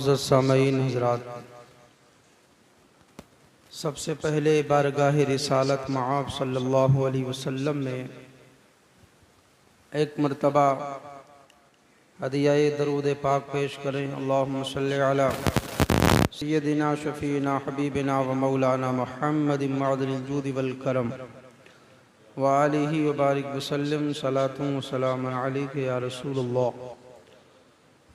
मुअज़्ज़ज़ सामईन हज़रात, सबसे पहले बारगाह रिसालत मआब सल्लल्लाहु अलैहि वसल्लम में एक मरतबा हदियाए दरूद पाक पेश करें। अल्लाहुम्मा सल्लि अला सय्यदिना शफ़ीना हबीबिना व मौलाना मुहम्मदिन मअदनिल जूदि वल करम व आलिहि व बारिक वसल्लम सलातुन व सलामुन अलैका या रसूलल्लाह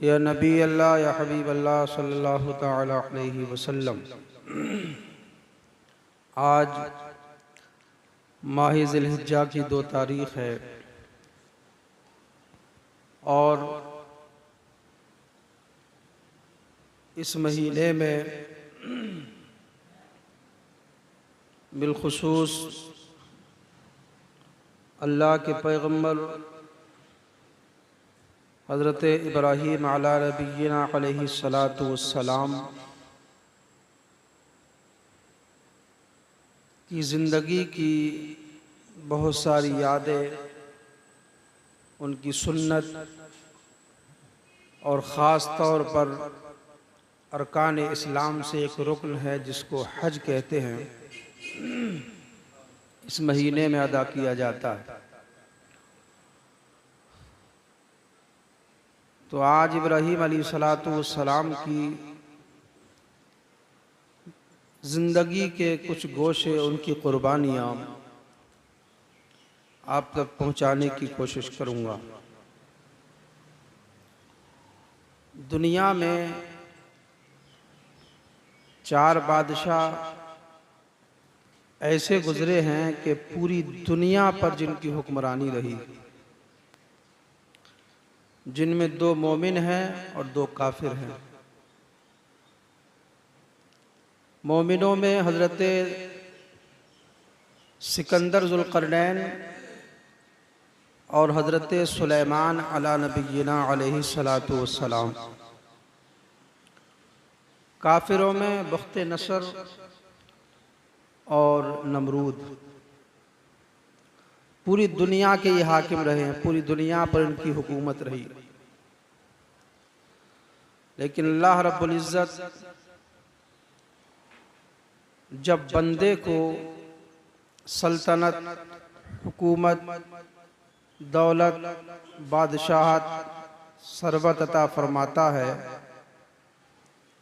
या नबी अल्लाह या हबीब अल्लाह सल्लल्लाहु तआला अलैहि वसल्लम। आज माह ज़िलहिज्जा की 2 तारीख़ है और इस महीने में बिलखुसूस अल्लाह के पैगम्बर हज़रत इब्राहीम अला नबिय्यिना अलैहि सलातु वस्सलाम की ज़िंदगी की बहुत सारी यादें, उनकी सुन्नत और ख़ास तौर पर अरकान इस्लाम से एक रुकन है जिसको हज कहते हैं, इस महीने में अदा किया जाता है। तो आज इब्राहीम अलैहिस्सलातु वस्सलाम की ज़िंदगी के कुछ गोशे, उनकी क़ुरबानियाँ आप तक पहुँचाने की कोशिश करूँगा। दुनिया में 4 बादशाह ऐसे गुज़रे हैं कि पूरी दुनिया पर जिनकी हुक्मरानी रही, जिनमें 2 मोमिन हैं और 2 काफिर हैं। मोमिनों में हज़रत सिकंदर ज़ुल्क़रनैन और हज़रत सुलेमान अला नबिय्यिना अलैहि सलातु वस्सलाम। काफिरों में बख्त नसर और नमरूद। पूरी दुनिया के ये हाकिम रहे हैं, पूरी दुनिया पर इनकी हुकूमत रही। लेकिन अल्लाह रब्बुल इज़्ज़त जब बंदे को सल्तनत, हुकूमत, दौलत, बादशाहत, सरबत अता फरमाता है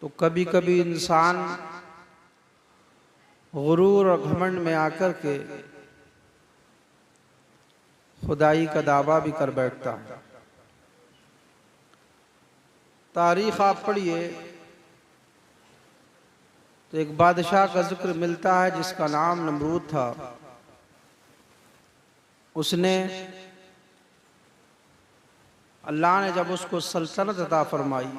तो कभी कभी इंसान गुरूर और घमंड में आकर के खुदाई का दावा भी कर बैठता है। तारीख़ आप पढ़िए तो एक बादशाह का जिक्र मिलता है जिसका नाम नमरूद था। उसने, अल्लाह ने जब उसको सल्तनत अता फरमाई,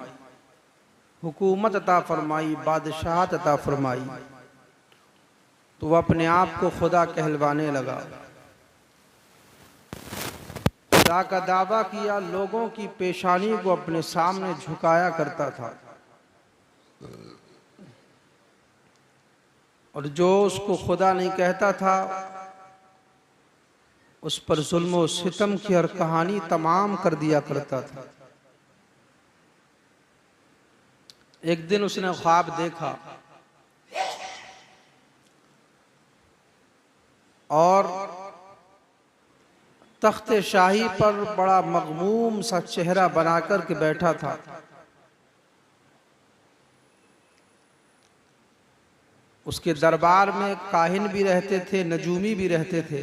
हुकूमत अता फरमाई, बादशाहत अता फरमाई, तो वह अपने आप को खुदा कहलवाने लगा। खुदा का दावा किया, लोगों की पेशानी को अपने सामने झुकाया करता था और जो उसको खुदा नहीं कहता था उस पर जुल्म और सितम की हर कहानी तमाम कर दिया करता था। एक दिन उसने ख्वाब देखा और तख्ते शाही पर बड़ा मगमूम सा चेहरा बनाकर के बैठा था। उसके दरबार में काहिन भी रहते थे, नजूमी भी रहते थे।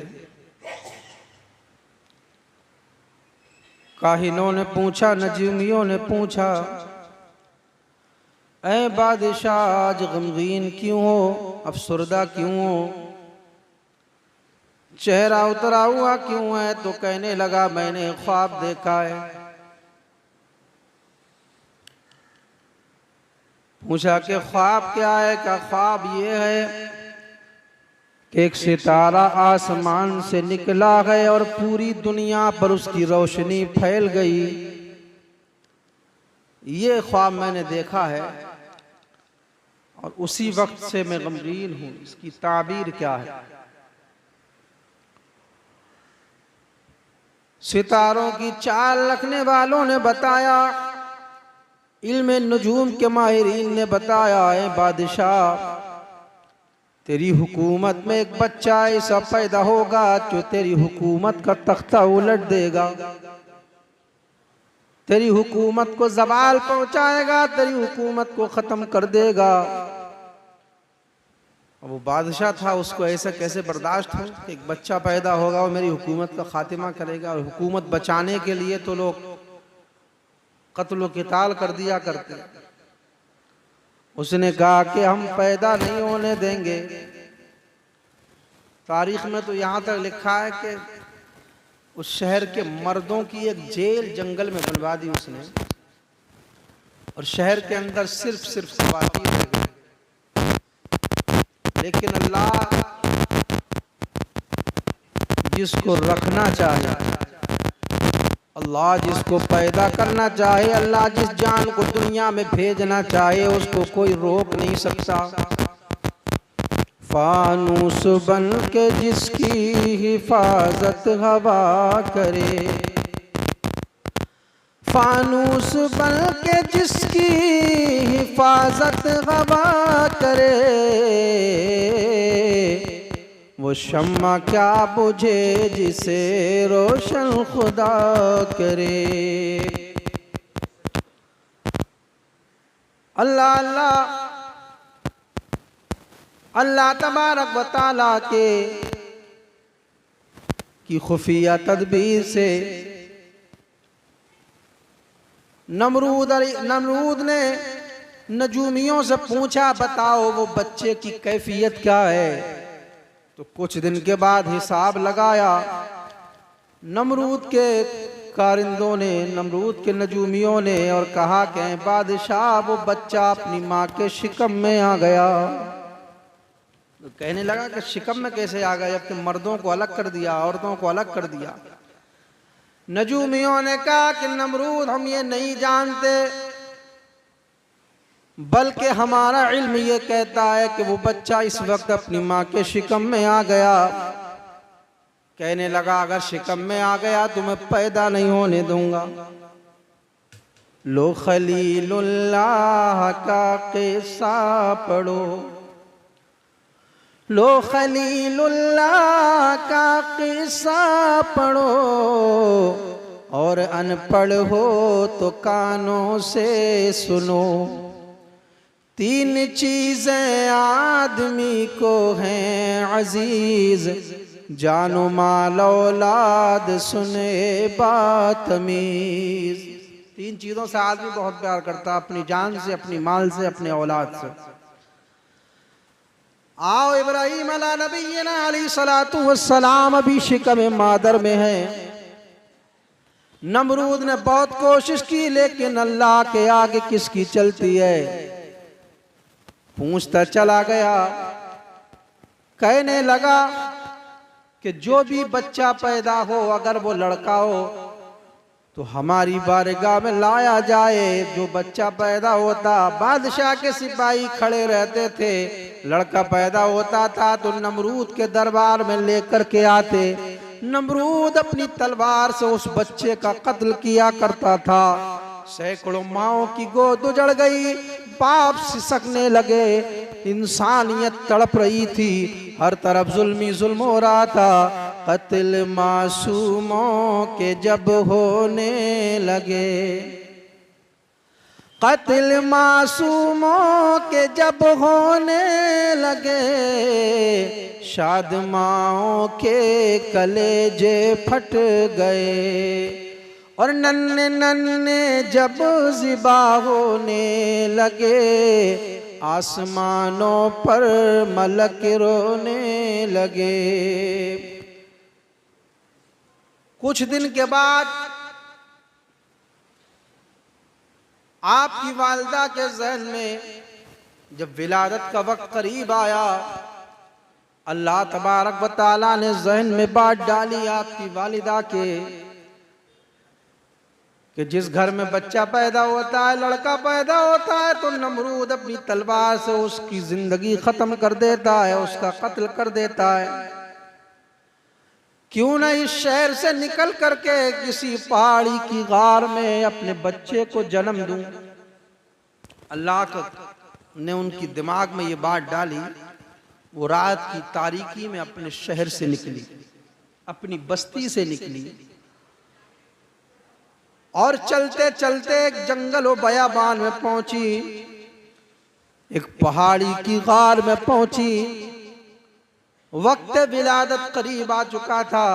काहिनों ने पूछा, नजूमियों ने पूछा, ऐ बादशाह आज गमगीन क्यों हो, अफसरदा क्यों हो, चेहरा उतरा हुआ क्यों है? तो कहने लगा, मैंने ख्वाब देखा है। पूछा कि ख्वाब क्या है? क्या ख्वाब ये है कि एक सितारा आसमान से निकला है और पूरी दुनिया पर उसकी रोशनी फैल गई। ये ख्वाब मैंने देखा है और उसी वक्त से मैं गमगीन हूं। इसकी ताबीर क्या है? सितारों की चाल रखने वालों ने बताया इल्म नुजूम के माहिरीन ने बताया है बादशाह, तेरी हुकूमत में एक बच्चा ऐसा पैदा होगा जो तेरी हुकूमत का तख्ता उलट देगा, तेरी हुकूमत को ज़वाल पहुंचाएगा, तेरी हुकूमत को ख़त्म कर देगा। अब वो बादशाह था, उसको ऐसा कैसे बर्दाश्त हो कि एक बच्चा पैदा होगा और मेरी हुकूमत का खात्मा करेगा। और हुकूमत बचाने के लिए तो लोग कत्ल व क़िताल कर दिया करते। उसने कहा कि हम पैदा नहीं होने देंगे। तारीख में तो यहाँ तक लिखा है कि उस शहर के मर्दों की एक जेल जंगल में बनवा दी उसने, और शहर के अंदर सिर्फ ख़वातीन रह गई। लेकिन अल्लाह जिसको रखना चाहे, अल्लाह जिसको पैदा करना चाहे, अल्लाह जिस जान को दुनिया में भेजना चाहे, उसको कोई रोक नहीं सकता। फानूस बन के जिसकी हिफाजत हवा करे, फानूस बन के जिसकी हिफाजत हवा करे, वो शम्मा क्या बुझे जिसे रोशन खुदा करे। अल्लाह अल्लाह अल्लाह तबारक व तआला के की खुफिया तदबीर से नमरूद ने नजूमियों से पूछा, बताओ वो बच्चे की कैफियत क्या है। तो कुछ दिन के बाद हिसाब लगाया। नमरूद के कारिंदों ने, नमरूद के नजूमियों ने, और कहा कि बादशाह वो बच्चा अपनी माँ के शिकम में आ गया। तो कहने लगा कि शिकम में कैसे आ गया, जबकि मर्दों को अलग कर दिया, औरतों को अलग कर दिया। नजूमियों ने कहा कि नमरूद हम ये नहीं जानते, बल्कि हमारा इल्म ये कहता है कि वो बच्चा इस वक्त अपनी माँ के शिकम में आ गया। कहने लगा अगर शिकम में आ गया तो मैं पैदा नहीं होने दूंगा। लो खलीलुल्लाह का किस्सा पढ़ो, लो खलीलुल्लाह का किस्सा पढ़ो, और अनपढ़ हो तो कानों से सुनो। तीन चीजें आदमी को हैं अजीज, जानो माल औलाद सुने बातमीज। तीन चीजों से आदमी बहुत प्यार करता है, अपनी जान से, अपनी माल से, अपने औलाद से। आओ इब्राहिम अला नबीना अलैहिस्सलातु वस्सलाम अभी शिकम मादर में है। नमरूद ने बहुत कोशिश की, लेकिन अल्लाह के आगे किसकी चलती है। पूछता चला गया, कहने लगा कि जो भी बच्चा पैदा हो, अगर वो लड़का हो तो हमारी बारगाह में लाया जाए। जो बच्चा पैदा होता, बादशाह के सिपाही खड़े रहते थे, लड़का पैदा होता था तो नमरूद के दरबार में लेकर के आते। नमरूद अपनी तलवार से उस बच्चे का कत्ल किया करता था। सैकड़ों माओं की गोद उजड़ गई, बाप सिसकने लगे, इंसानियत तड़प रही थी, हर तरफ जुल्मी जुल्म हो रहा था। कत्ल मासूमों के जब होने लगे, कत्ल मासूमों के जब होने लगे, शादमाओं के कलेजे फट गए। और नन्हे नन्हे जब ज़िबा होने लगे, आसमानों पर मलक रोने लगे। कुछ दिन के बाद आपकी वालिदा के ज़हन में जब विलादत का वक्त करीब आया, अल्लाह तबारक व तआला ने ज़हन में बात डाली आपकी वालिदा के कि जिस घर में बच्चा पैदा होता है, लड़का पैदा होता है, तो नमरूद अपनी तलवार से उसकी जिंदगी खत्म कर देता है, उसका कत्ल कर देता है। क्यों न इस शहर से निकल करके किसी पहाड़ी की गार में अपने बच्चे को जन्म दूं। अल्लाह ने उनकी दिमाग में ये बात डाली, वो रात की तारीकी में अपने शहर से निकली, अपनी बस्ती से निकली और चलते चलते एक जंगल व बयाबान में पहुंची, एक पहाड़ी की गार में पहुंची। वक्त विलादत करीब आ चुका था।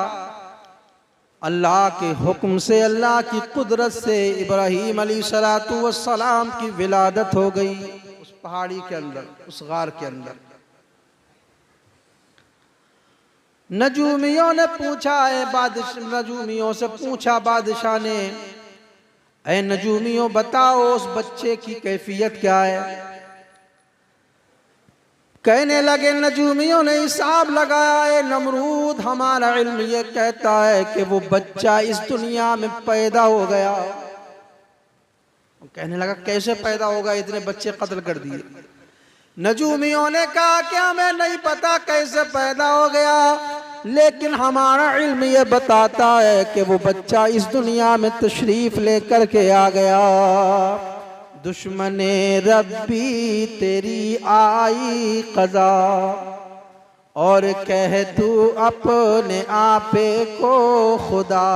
अल्लाह के हुक्म से, अल्लाह की कुदरत से इब्राहीम अलैहिस्सलातु वस्सलाम की विलादत हो गई उस पहाड़ी के अंदर, उस गार के अंदर। नजूमियों ने पूछा है, नजूमियों से पूछा बादशाह ने, ऐ नजूमियों बताओ उस बच्चे की कैफियत क्या है। कहने लगे नजूमियों ने हिसाब लगाया है, नमरूद हमारा इल्म ये कहता है कि वो बच्चा इस दुनिया में पैदा हो गया। कहने लगा कैसे पैदा होगा, इतने बच्चे कत्ल कर दिए। नजूमियों ने कहा कि हमें नहीं पता कैसे पैदा हो गया, लेकिन हमारा इल्म ये बताता है कि वो बच्चा इस दुनिया में तशरीफ लेकर के आ गया। दुश्मने रब्बी तेरी आई कज़ा, और कह तू अपने आपे को खुदा,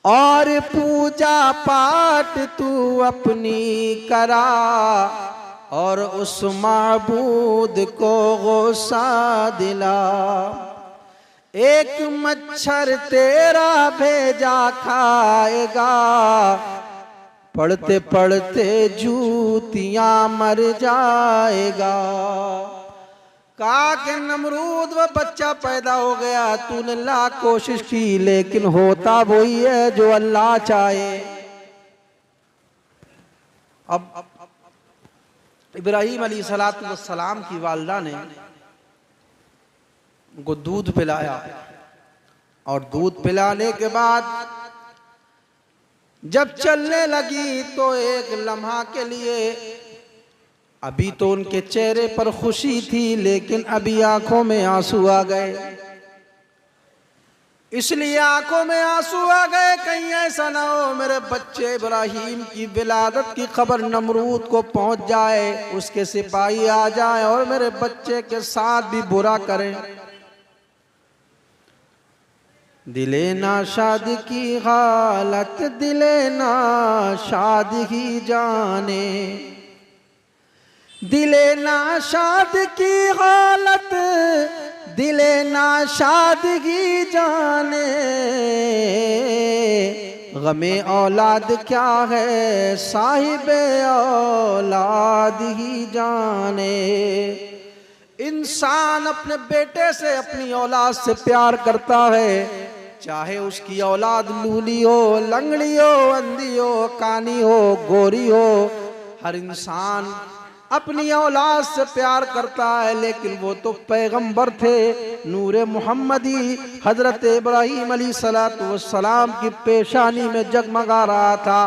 और पूजा पाठ तू अपनी करा, और उस माबूद को गुस्सा दिला। एक मच्छर तेरा भेजा खाएगा, पढ़ते पढ़ते जूतियां मर जाएगा। कहा कि नमरूद वो बच्चा पैदा हो गया, तूने लाख कोशिश की, लेकिन होता वही है जो अल्लाह चाहे। अब इब्राहीम अलैहिस्सलातु वस्सलाम की वालिदा ने उनको दूध पिलाया, और दूध पिलाने के बाद जब चलने लगी तो एक लम्हा के लिए, अभी तो उनके चेहरे पर खुशी थी, लेकिन अभी आंखों में आंसू आ गए। इसलिए आंखों में आंसू आ गए, कहीं ऐसा ना हो मेरे बच्चे इब्राहीम की विलादत की खबर नमरूद को पहुंच जाए, उसके सिपाही आ जाए और मेरे बच्चे के साथ भी बुरा करें। दिले ना शाद की हालत, दिले ना शाद ही जाने, दिले ना शाद की हालत, दिले ना शादगी जाने। गमे औलाद क्या है साहिबे औलाद ही जाने। इंसान अपने बेटे से, अपनी औलाद से प्यार करता है, चाहे उसकी औलाद लूली हो, लंगड़ी हो, अंधी हो, कानी हो, गोरी हो। हर इंसान अपनी औलाद से प्यार करता है, लेकिन वो तो पैगंबर थे, नूरे मोहम्मदी हजरत इब्राहीम अलैहिस्सलातु वस्सलाम की पेशानी में जगमगा रहा था।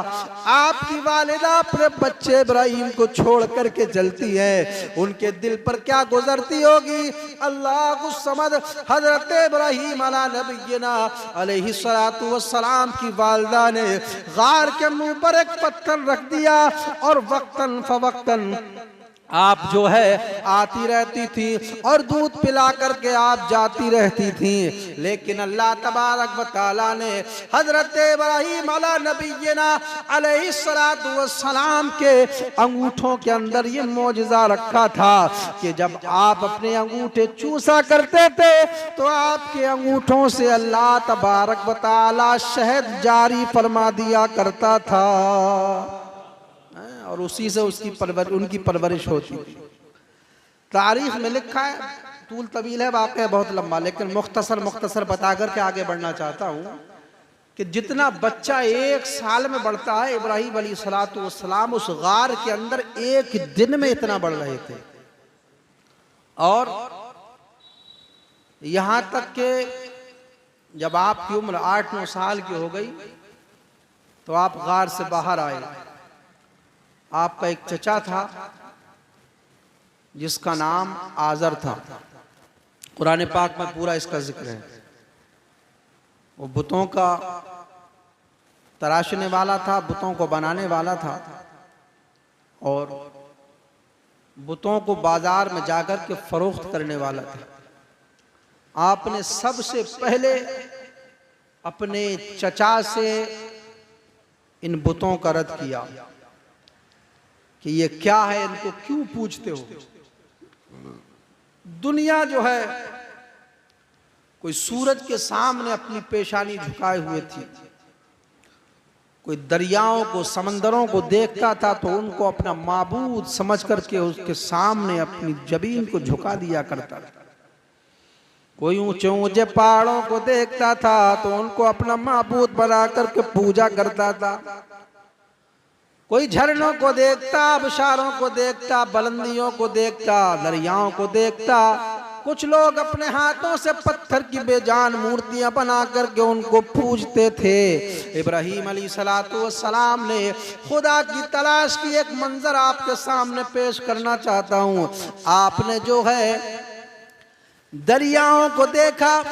आपकी वालिदा अपने बच्चे इब्राहीम को छोड़ करके जलती है, उनके दिल पर क्या गुजरती होगी। अल्लाह समद हजरत इब्राहीम अला नबीना अलैहिस्सलातु वस्सलाम की वालिदा ने गार के मुंह पर एक पत्थर रख दिया, और वक्तन फवक्तन आप जो है आती रहती थी और दूध पिला करके आप जाती रहती थी। लेकिन अल्लाह तबारक व तआला ने हजरत इब्राहीम अला नबीना अलैहिस्सलातु वस्सलाम के अंगूठों के अंदर ये मौजज़ा रखा था कि जब आप अपने अंगूठे चूसा करते थे तो आपके अंगूठों से अल्लाह तबारक व तआला शहद जारी फरमा दिया करता था, और उसी से उनकी परवरिश होती थी। तारीख में लिखा है, तूल तवील है, वाक़या बहुत लंबा, लेकिन मुख्तसर बता कर के आगे बढ़ना चाहता हूँ कि जितना बच्चा 1 साल में बढ़ता है, इब्राहीम अलैहिस्सलातु वस्सलाम उस गार के अंदर 1 दिन में इतना बढ़ रहे थे। और यहाँ तक कि जब आपकी उम्र 8-9 साल की हो गई तो आप गार से बाहर आए। आपका एक चचा था जिसका नाम आज़र था, कुरान पाक में पूरा इसका जिक्र है। वो बुतों का तराशने वाला था, बुतों को बनाने वाला था। और बुतों को बाजार में जाकर के फरोख्त करने वाला था। आपने सबसे पहले अपने चचा से इन बुतों का रद्द किया कि ये क्या है, इनको क्यों पूजते हो। दुनिया जो है कोई सूरज के सामने अपनी पेशानी झुकाए हुए थी, कोई दरियाओं को समंदरों को देखता था तो उनको अपना माबूद समझ करके उसके सामने अपनी जबीन को झुका दिया करता था। कोई ऊंचे ऊंचे पहाड़ों को देखता था तो उनको अपना माबूद बना करके पूजा करता था। कोई झरनों को देखता, आबशारों को देखता, बुलंदियों को देखता, दरियाओं को देखता। कुछ लोग अपने हाथों से पत्थर की बेजान मूर्तियां बना करके उनको पूजते थे। इब्राहीम अलैहिस्सलाम ने खुदा की तलाश की एक मंजर आपके सामने पेश करना चाहता हूं। आपने जो है दरियाओं को देखा,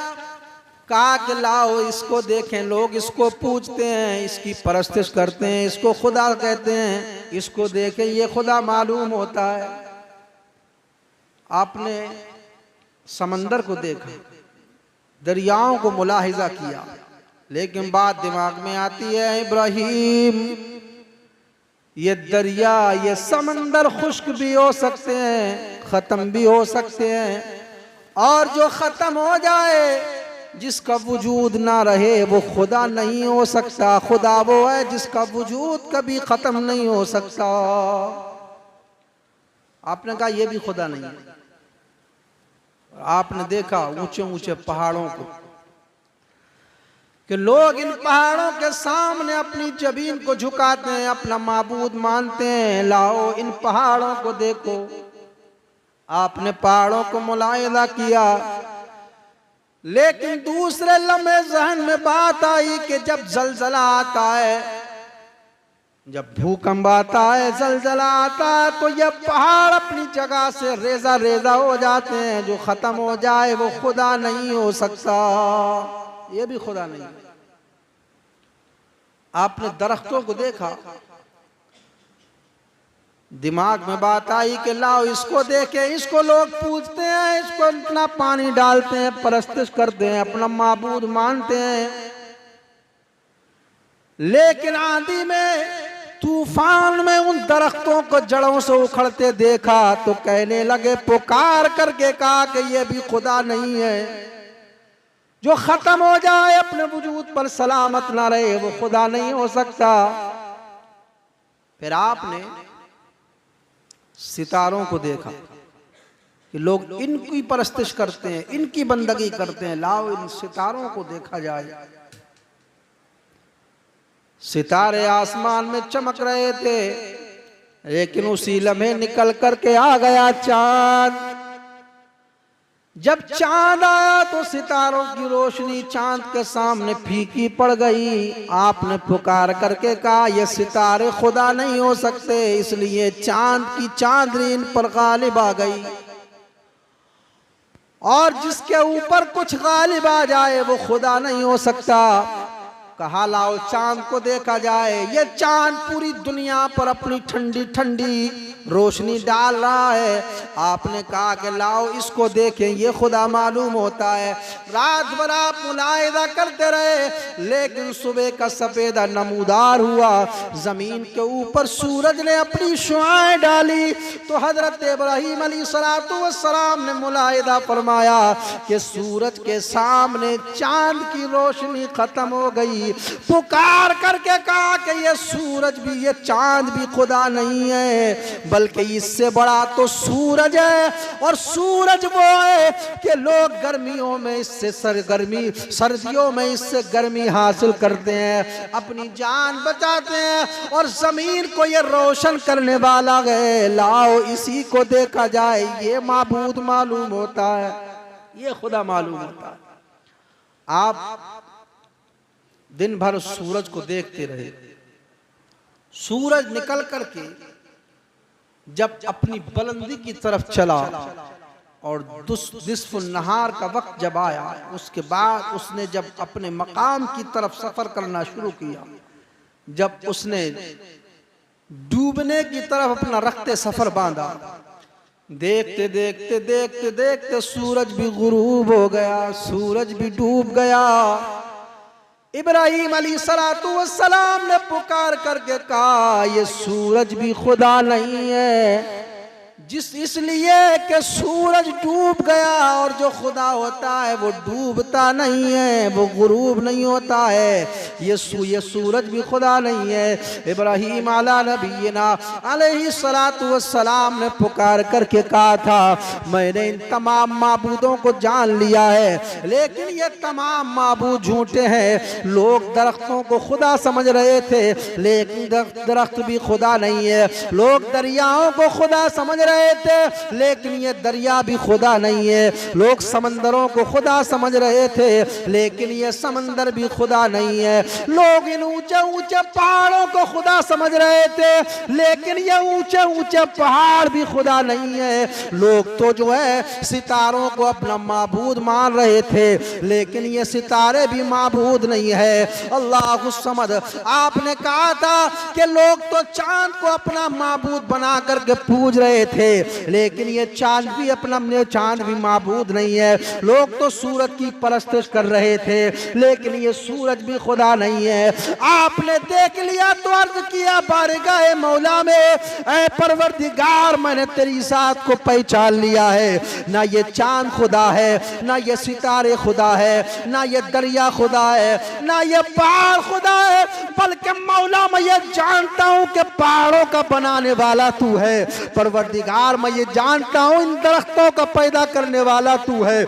कहा कि लाओ इसको देखें, लोग इसको पूजते हैं, इसकी परस्तिश करते हैं, इसको खुदा कहते हैं, इसको देखें ये खुदा मालूम होता है। आपने समंदर को देखा, दरियाओं को मुलाहिजा किया, लेकिन बात दिमाग में आती है इब्राहीम ये दरिया ये समंदर खुश्क भी हो सकते हैं, खत्म भी हो सकते हैं, और जो खत्म हो जाए जिसका वजूद ना रहे वो खुदा नहीं हो सकता। खुदा वो है जिसका वजूद कभी खत्म नहीं हो सकता। आपने कहा ये भी खुदा नहीं है। आपने देखा ऊंचे ऊंचे पहाड़ों को कि लोग इन पहाड़ों के सामने अपनी जबीन को झुकाते हैं, अपना माबूद मानते हैं। लाओ इन पहाड़ों को देखो। आपने पहाड़ों को मुलाहिजा किया, लेकिन दूसरे लम्हे जहन में बात आई कि जब जलजला आता है, जब भूकंप आता है, जलजला आता है, तो ये पहाड़ अपनी जगह से रेजा रेजा हो जाते हैं। जो खत्म हो जाए वो खुदा नहीं हो सकता, ये भी खुदा नहीं। आपने दरख्तों को देखा, दिमाग में बात आई कि लाओ इसको देखें, इसको लोग पूजते हैं, इसको इतना पानी डालते हैं, परस्तिश करते हैं, अपना माबूद मानते हैं। लेकिन आंधी में, तूफान में उन दरख्तों को जड़ों से उखड़ते देखा तो कहने लगे, पुकार करके कहा कि ये भी खुदा नहीं है। जो खत्म हो जाए, अपने वजूद पर सलामत ना रहे, वो खुदा नहीं हो सकता। फिर आपने सितारों को देखा कि लोग इनकी परस्तिश करते हैं, इनकी बंदगी करते हैं। लाओ इन सितारों को देखा जाए। सितारे आसमान में चमक रहे थे, लेकिन उसी लम्हे निकल करके आ गया चांद। जब चांद आया तो सितारों की रोशनी चांद के सामने फीकी पड़ गई। आपने पुकार करके कहा ये सितारे खुदा नहीं हो सकते, इसलिए चांद की चांदनी इन पर गालिब आ गई। और जिसके ऊपर कुछ गालिब आ जाए वो खुदा नहीं हो सकता। कहा लाओ चांद को देखा जाए। ये चांद पूरी दुनिया पर अपनी ठंडी ठंडी रोशनी डाल रहा है। आपने कहा कि लाओ इसको देखें, ये खुदा मालूम होता है। रात भर आप मुलाहिजा करते रहे, लेकिन सुबह का सफेदा नमूदार हुआ। जमीन के ऊपर सूरज ने अपनी शुआएं डाली तो हजरत इब्राहीम अलैहिस्सलाम ने मुलाहिजा फरमाया कि सूरज के सामने चांद की रोशनी खत्म हो गई। पुकार करके कहा कि ये सूरज भी, ये चांद भी खुदा नहीं है, बल्कि इससे बड़ा तो सूरज है। और सूरज वो है कि लोग गर्मियों में इससे सरगर्मी, सर्दियों में इससे गर्मी हासिल करते हैं, अपनी जान बचाते हैं, और जमीन को ये रोशन करने वाला है। लाओ इसी को देखा जाए, ये माबूद मालूम होता है, ये खुदा मालूम होता है। आप दिन भर सूरज को देखते रहे। सूरज निकल करके जब अपनी बुलंदी की तरफ चला और निस्फ नहार का वक्त जब आया, उसके बाद उसने जब अपने मकाम की तरफ सफर करना शुरू किया, जब उसने डूबने की तरफ अपना रखते सफर बांधा। देखते देखते देखते देखते सूरज भी गुरूब हो गया, सूरज भी डूब गया। इब्राहीम अलैहिस्सलातु वस्सलाम ने पुकार करके कहा, ये सूरज भी खुदा नहीं है, इसलिए कि सूरज डूब गया, और जो खुदा होता है वो डूबता नहीं है, वो गुरूब नहीं होता है। ये सूरज भी खुदा नहीं है। इब्राहीम अला नबीना अलैहिस्सलातु वस्सलाम ने पुकार करके कहा था, मैंने इन तमाम माबूदों को जान लिया है, लेकिन ये तमाम माबूद झूठे हैं। लोग दरख्तों को खुदा समझ रहे थे, लेकिन दरख्त भी खुदा नहीं है। लोग दरियाओं को खुदा समझ रहे थे, लेकिन ये दरिया भी खुदा नहीं है। लोग समंदरों को खुदा समझ रहे थे, लेकिन ये समंदर भी खुदा नहीं है। लोग इन ऊंचे ऊंचे पहाड़ों को खुदा समझ रहे थे, लेकिन ये ऊंचे ऊंचे पहाड़ भी खुदा नहीं है। लोग तो जो है सितारों को अपना माबूद मान रहे थे, लेकिन ये सितारे भी माबूद नहीं है। अल्लाह समद, आपने कहा था कि लोग तो चांद को अपना माबूद बना करके पूज रहे थे, लेकिन ये चांद भी माबूद नहीं है। लोग तो सूरज की परस्तिश कर रहे थे, लेकिन ये सूरज भी खुदा नहीं है। आपने देख लिया तो अर्ज किया बारगाह मौला में, ऐ परवरदिगार मैंने तेरी ज़ात को पहचान लिया है। ना ये चांद खुदा है, ना ये सितारे खुदा है, ना ये दरिया खुदा है, ना ये पहाड़ खुदा है, बल्कि मौला मैं ये जानता हूं कि पहाड़ों का बनाने वाला तू है। परवरदिगार मैं ये जानता हूं इन दरख्तों का पैदा करने वाला तू है।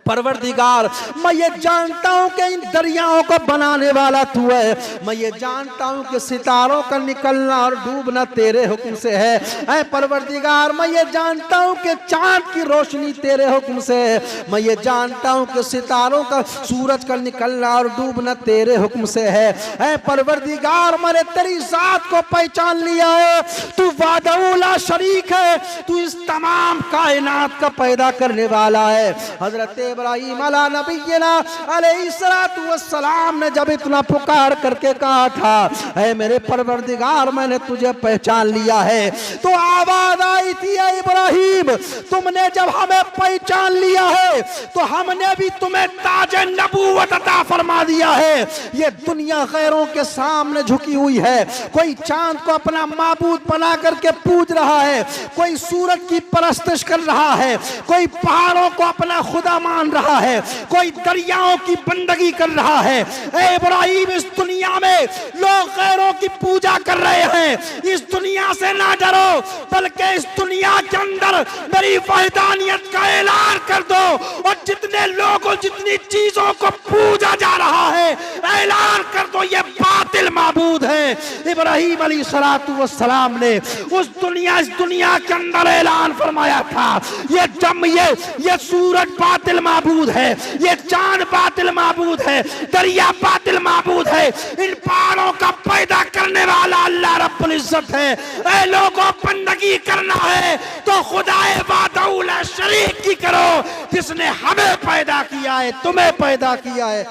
परवरदिगार मैं ये जानता हूं कि इन दरियाओं को बनाने वाला तू है। मैं ये जानता हूं कि सितारों का निकलना और डूबना तेरे हुक्म से है। ऐ परवरदिगार मैं ये जानता हूं कि चांद की रोशनी तेरे हुक्म से है। मैं ये जानता हूं कि सितारों का, सूरज का निकलना और डूबना तेरे हुक्म से है। ऐ परवरदिगार मैंने तेरी ज़ात को पहचान लिया है, तू वाहदहू ला शरीक है, तू इस तमाम कायनात का पैदा करने वाला है। हजरत इब्राहीम अला नबीना अलैहिस्सलातु वस्सलाम ने जब इतना पुकार करके कहा था, ऐ मेरे परवरदिगार मैंने तुझे पहचान लिया है, तो आवाज आई थी, ऐ इब्राहीम तुमने जब हमें पहचान लिया है तो हमने भी तुम्हें ताज नबूवत अता फरमा दिया है। ये दुनिया गैरों के सामने झुकी हुई है। कोई चांद को अपना माबूद बना करके पूज रहा है, कोई सूरज की परस्तिश कर रहा है, कोई पहाड़ों को अपना खुदा मान रहा है, कोई दरियाओं की बंदगी कर रहा है। ऐ इब्राहीम इस दुनिया में लोग गैरों की पूजा कर रहे हैं, इस दुनिया से ना डरो, बल्कि इस दुनिया के अंदर मेरी वहदानियत का ऐलान कर दो, और जितने लोगों जितनी चीजों को पूजा जा रहा है ऐलान कर दो ये बातिल माबूद है। इब्राहीम अलैहिस्सलातु वस्सलाम ने इस दुनिया के अंदर ऐलान फरमाया था, ये सूरज बातिल माबूद है, ये चांद बातिल माबूद है, दरिया बातिल माबूद है, इन पहाड़ों का पैदा करने वाला अल्लाह रब्बुल इज्जत है। ऐ लोगों बंदगी करना है तो खुदाए वाहदहू ला शरीक की करो, जिसने हमें पैदा किया है, तुम्हें पैदा किया है,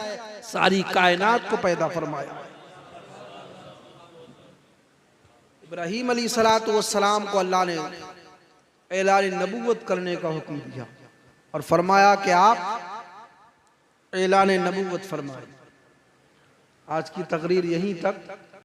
सारी कायनात को पैदा फरमाया। इब्राहीम अलैहिस्सलातु वस्सलाम को अल्लाह ने ऐलान नबूवत करने का हुक्म दिया और फरमाया कि आप ऐलान नबूवत फरमाएं। आज की तकरीर यहीं तक।